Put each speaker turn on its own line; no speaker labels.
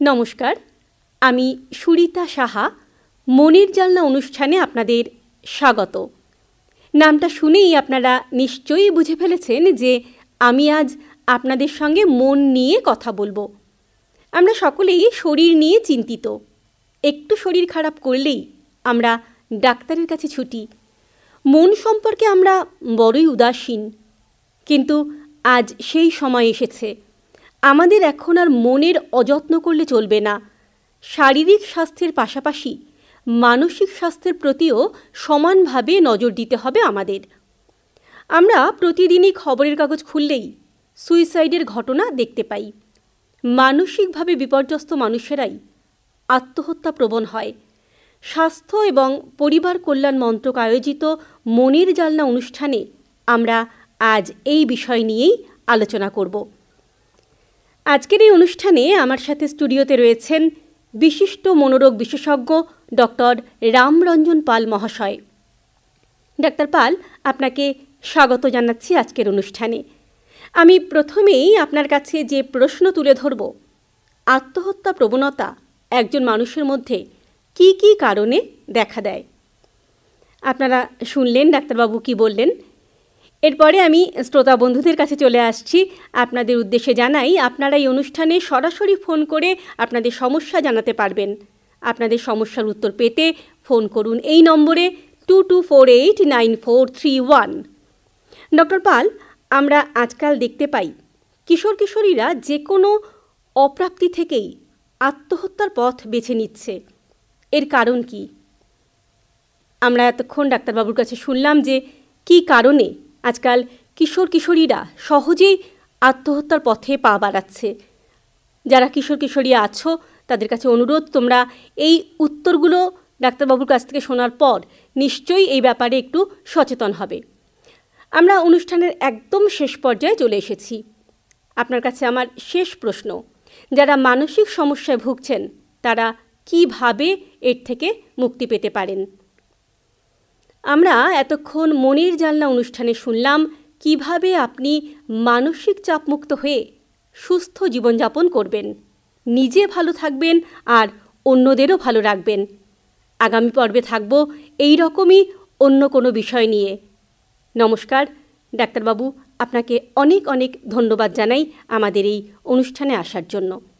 নমস্কার, আমি সুরিতা সাহা। মনের জানলা অনুষ্ঠানে আপনাদের স্বাগত। নামটা শুনেই আপনারা নিশ্চয়ই বুঝে ফেলেছেন যে আমি আজ আপনাদের সঙ্গে মন নিয়ে কথা বলবো। আমরা সকলেই শরীর নিয়ে চিন্তিত। একটু শরীর খারাপ করলেই আমরা ডাক্তারের কাছে ছুটি। মন সম্পর্কে আমরা বড়ই উদাসীন। কিন্তু আজ সেই সময় এসেছে। আমাদের এখন আর মনের অযত্ন করলে চলবে না। শারীরিক স্বাস্থ্যের পাশাপাশি মানসিক স্বাস্থ্যের প্রতিও সমানভাবে নজর দিতে হবে আমাদের। আমরা প্রতিদিনই খবরের কাগজ খুললেই সুইসাইডের ঘটনা দেখতে পাই। মানসিকভাবে বিপর্যস্ত মানুষেরাই আত্মহত্যা প্রবণ হয়। স্বাস্থ্য এবং পরিবার কল্যাণ মন্ত্রক আয়োজিত মনের জানলা অনুষ্ঠানে আমরা আজ এই বিষয় নিয়েই আলোচনা করব। আজকের এই অনুষ্ঠানে আমার সাথে স্টুডিওতে রয়েছেন বিশিষ্ট মনোরোগ বিশেষজ্ঞ ডক্টর রামরঞ্জন পাল মহাশয়। ডাক্তার পাল, আপনাকে স্বাগত জানাচ্ছি আজকের অনুষ্ঠানে। আমি প্রথমেই আপনার কাছে যে প্রশ্ন তুলে ধরব, আত্মহত্যা প্রবণতা একজন মানুষের মধ্যে কি কি কারণে দেখা দেয়? আপনারা শুনলেন ডাক্তারবাবু কি বললেন। এরপরে আমি শ্রোতা বন্ধুদের কাছে চলে আসছি। আপনাদের উদ্দেশ্যে জানাই, আপনারা এই অনুষ্ঠানে সরাসরি ফোন করে আপনাদের সমস্যা জানাতে পারবেন। আপনাদের সমস্যার উত্তর পেতে ফোন করুন এই নম্বরে 22489431। ডক্টর পাল, আমরা আজকাল দেখতে পাই কিশোর কিশোরীরা যে কোনো অপ্রাপ্তি থেকেই আত্মহত্যার পথ বেছে নিচ্ছে। এর কারণ কি? আমরা এতক্ষণ ডাক্তারবাবুর কাছে শুনলাম যে কি কারণে আজকাল কিশোর কিশোরীরা সহজেই আত্মহত্যার পথে পা বাড়াচ্ছে। যারা কিশোর কিশোরী আছো তাদের কাছে অনুরোধ, তোমরা এই উত্তরগুলো ডাক্তারবাবুর কাছ থেকে শোনার পর নিশ্চয়ই এই ব্যাপারে একটু সচেতন হবে। আমরা অনুষ্ঠানের একদম শেষ পর্যায়ে চলে এসেছি। আপনার কাছে আমার শেষ প্রশ্ন, যারা মানসিক সমস্যায় ভুগছেন তারা কিভাবে এর থেকে মুক্তি পেতে পারেন? আমরা এতক্ষণ মনের জানলা অনুষ্ঠানে শুনলাম কিভাবে আপনি মানসিক চাপমুক্ত হয়ে সুস্থ জীবনযাপন করবেন, নিজে ভালো থাকবেন আর অন্যদেরও ভালো রাখবেন। আগামী পর্বে থাকব এই রকমই অন্য কোনো বিষয় নিয়ে। নমস্কার ডাক্তারবাবু, আপনাকে অনেক অনেক ধন্যবাদ জানাই আমাদের এই অনুষ্ঠানে আসার জন্য।